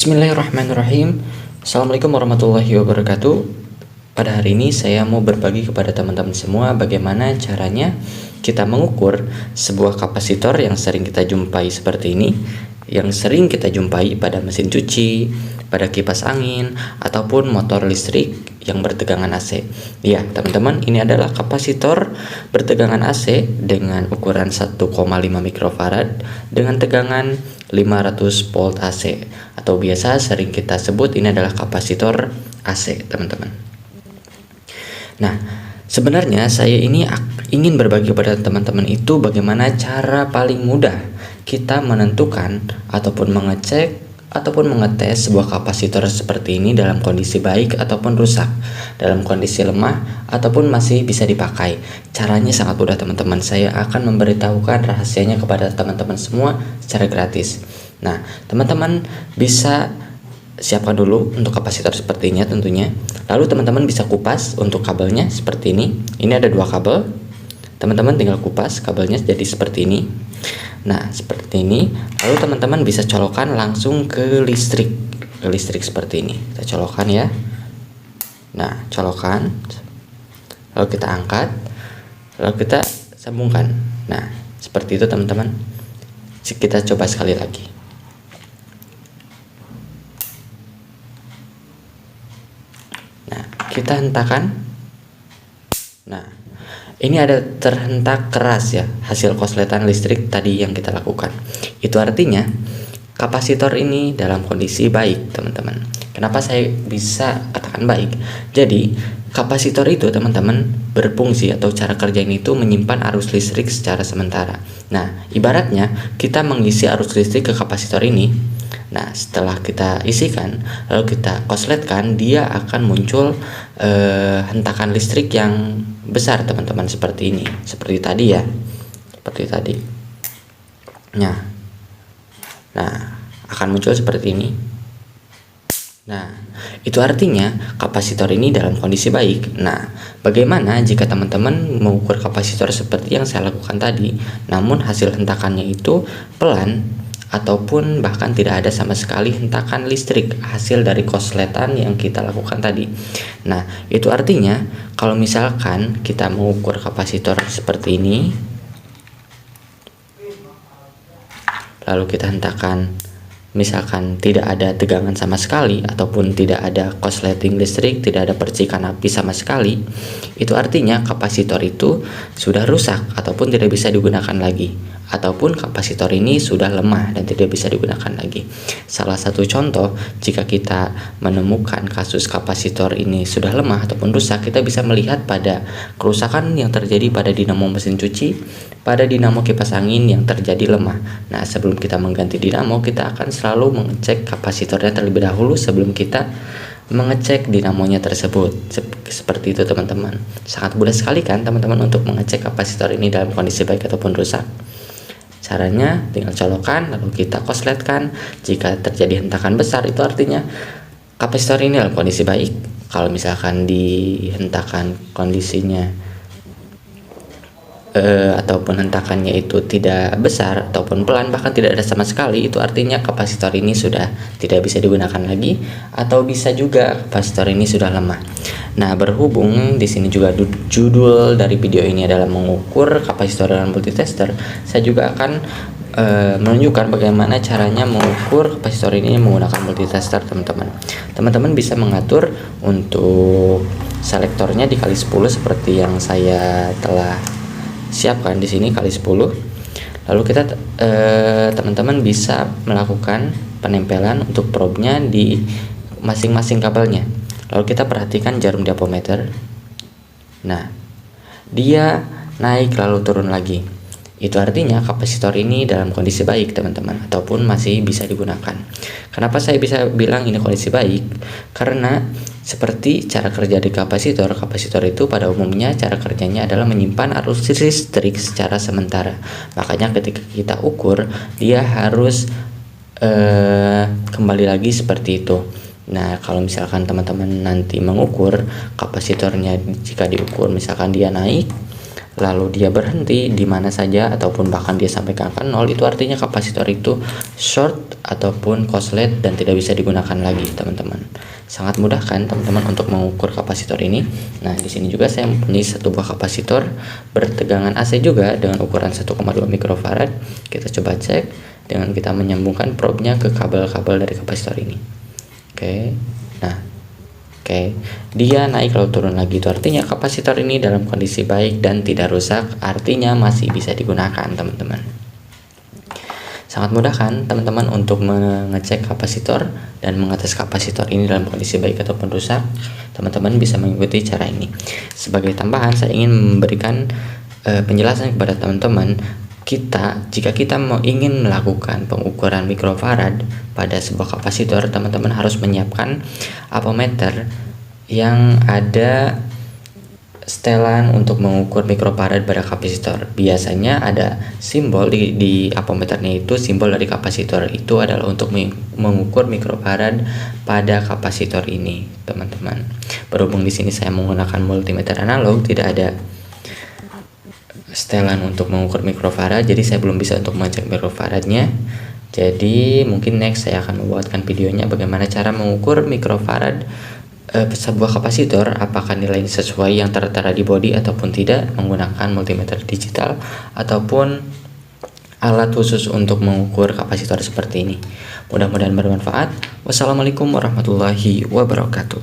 Bismillahirrahmanirrahim. Assalamualaikum warahmatullahi wabarakatuh. Pada hari ini saya mau berbagi kepada teman-teman semua bagaimana caranya kita mengukur sebuah kapasitor yang sering kita jumpai seperti ini, yang sering kita jumpai pada mesin cuci, pada kipas angin, ataupun motor listrik yang bertegangan AC. Ya, teman-teman, ini adalah kapasitor bertegangan AC dengan ukuran 1,5 mikrofarad dengan tegangan 500 volt AC, atau biasa sering kita sebut ini adalah kapasitor AC, teman-teman. Nah, sebenarnya saya ini ingin berbagi kepada teman-teman itu bagaimana cara paling mudah kita menentukan ataupun mengecek ataupun mengetes sebuah kapasitor seperti ini dalam kondisi baik ataupun rusak, dalam kondisi lemah ataupun masih bisa dipakai. Caranya sangat mudah, teman-teman. Saya akan memberitahukan rahasianya kepada teman-teman semua secara gratis. Nah, teman-teman bisa siapkan dulu untuk kapasitor sepertinya tentunya. Lalu teman-teman bisa kupas untuk kabelnya seperti ini. Ini ada dua kabel. Teman-teman tinggal kupas kabelnya jadi seperti ini. Nah, seperti ini. Lalu teman-teman bisa colokkan langsung ke listrik seperti ini. Kita colokkan ya. Nah, colokkan. Lalu kita angkat. Lalu kita sambungkan. Nah, seperti itu, teman-teman. Kita coba sekali lagi. Nah, kita hentakan. Nah, ini ada terhentak keras ya, hasil konsletan listrik tadi yang kita lakukan. Itu artinya kapasitor ini dalam kondisi baik, teman-teman. Kenapa saya bisa katakan baik? Jadi kapasitor itu, teman-teman, berfungsi atau cara kerjanya itu menyimpan arus listrik secara sementara. Nah, ibaratnya kita mengisi arus listrik ke kapasitor ini. Nah, setelah kita isikan lalu kita konsletkan, dia akan muncul hentakan listrik yang besar, teman-teman, seperti ini, seperti tadi ya, seperti tadi. Nah, akan muncul seperti ini. Nah, itu artinya kapasitor ini dalam kondisi baik. Nah, bagaimana jika teman-teman mengukur kapasitor seperti yang saya lakukan tadi, namun hasil hentakannya itu pelan ataupun bahkan tidak ada sama sekali hentakan listrik hasil dari konsletan yang kita lakukan tadi. Nah, itu artinya kalau misalkan kita mengukur kapasitor seperti ini, lalu kita hentakan, misalkan tidak ada tegangan sama sekali ataupun tidak ada konsleting listrik, tidak ada percikan api sama sekali, itu artinya kapasitor itu sudah rusak ataupun tidak bisa digunakan lagi, ataupun kapasitor ini sudah lemah dan tidak bisa digunakan lagi. Salah satu contoh, jika kita menemukan kasus kapasitor ini sudah lemah ataupun rusak, kita bisa melihat pada kerusakan yang terjadi pada dinamo mesin cuci, pada dinamo kipas angin yang terjadi lemah. Nah, sebelum kita mengganti dinamo, kita akan selalu mengecek kapasitornya terlebih dahulu sebelum kita mengecek dinamonya tersebut. Seperti itu, teman-teman. Sangat mudah sekali kan, teman-teman, untuk mengecek kapasitor ini dalam kondisi baik ataupun rusak. Caranya tinggal colokan lalu kita konsletkan. Jika terjadi hentakan besar, itu artinya kapasitor ini dalam kondisi baik. Kalau misalkan dihentakan kondisinya ataupun hentakannya itu tidak besar ataupun pelan, bahkan tidak ada sama sekali, itu artinya kapasitor ini sudah tidak bisa digunakan lagi, atau bisa juga kapasitor ini sudah lemah. Nah, berhubung di sini juga judul dari video ini adalah mengukur kapasitor dengan multitester, saya juga akan menunjukkan bagaimana caranya mengukur kapasitor ini menggunakan multitester, teman-teman. Teman-teman bisa mengatur untuk selektornya dikali 10 seperti yang saya telah siapkan di sini, kali 10. Lalu kita teman-teman bisa melakukan penempelan untuk probe-nya di masing-masing kabelnya. Lalu kita perhatikan jarum diapometer. Nah, dia naik lalu turun lagi. Itu artinya kapasitor ini dalam kondisi baik, teman-teman, ataupun masih bisa digunakan. Kenapa saya bisa bilang ini kondisi baik? Karena seperti cara kerja di kapasitor itu pada umumnya cara kerjanya adalah menyimpan arus listrik secara sementara. Makanya ketika kita ukur, dia harus kembali lagi seperti itu. Nah, kalau misalkan teman-teman nanti mengukur kapasitornya, jika diukur misalkan dia naik lalu dia berhenti di mana saja ataupun bahkan dia sampai ke angka 0, itu artinya kapasitor itu short ataupun korslet dan tidak bisa digunakan lagi, teman-teman. Sangat mudah kan teman-teman untuk mengukur kapasitor ini. Nah, di sini juga saya mempunyai satu buah kapasitor bertegangan AC juga dengan ukuran 1,2 mikrofarad. Kita coba cek dengan kita menyambungkan probe-nya ke kabel-kabel dari kapasitor ini. Oke. Nah, dia naik lalu turun lagi, itu artinya kapasitor ini dalam kondisi baik dan tidak rusak, artinya masih bisa digunakan, teman-teman. Sangat mudah kan teman-teman untuk mengecek kapasitor dan mengetes kapasitor ini dalam kondisi baik ataupun rusak. Teman-teman bisa mengikuti cara ini. Sebagai tambahan, saya ingin memberikan penjelasan kepada teman-teman, jika kita ingin melakukan pengukuran mikrofarad pada sebuah kapasitor, teman-teman harus menyiapkan ammeter yang ada setelan untuk mengukur mikrofarad pada kapasitor. Biasanya ada simbol di ammeternya, itu simbol dari kapasitor itu adalah untuk mengukur mikrofarad pada kapasitor ini, teman-teman. Berhubung di sini saya menggunakan multimeter analog, tidak ada setelan untuk mengukur mikrofarad, jadi saya belum bisa untuk mengecek mikrofaradnya. Jadi mungkin next saya akan membuatkan videonya bagaimana cara mengukur mikrofarad sebuah kapasitor, apakah nilainya sesuai yang tertera di body ataupun tidak, menggunakan multimeter digital ataupun alat khusus untuk mengukur kapasitor seperti ini. Mudah-mudahan bermanfaat. Wassalamualaikum warahmatullahi wabarakatuh.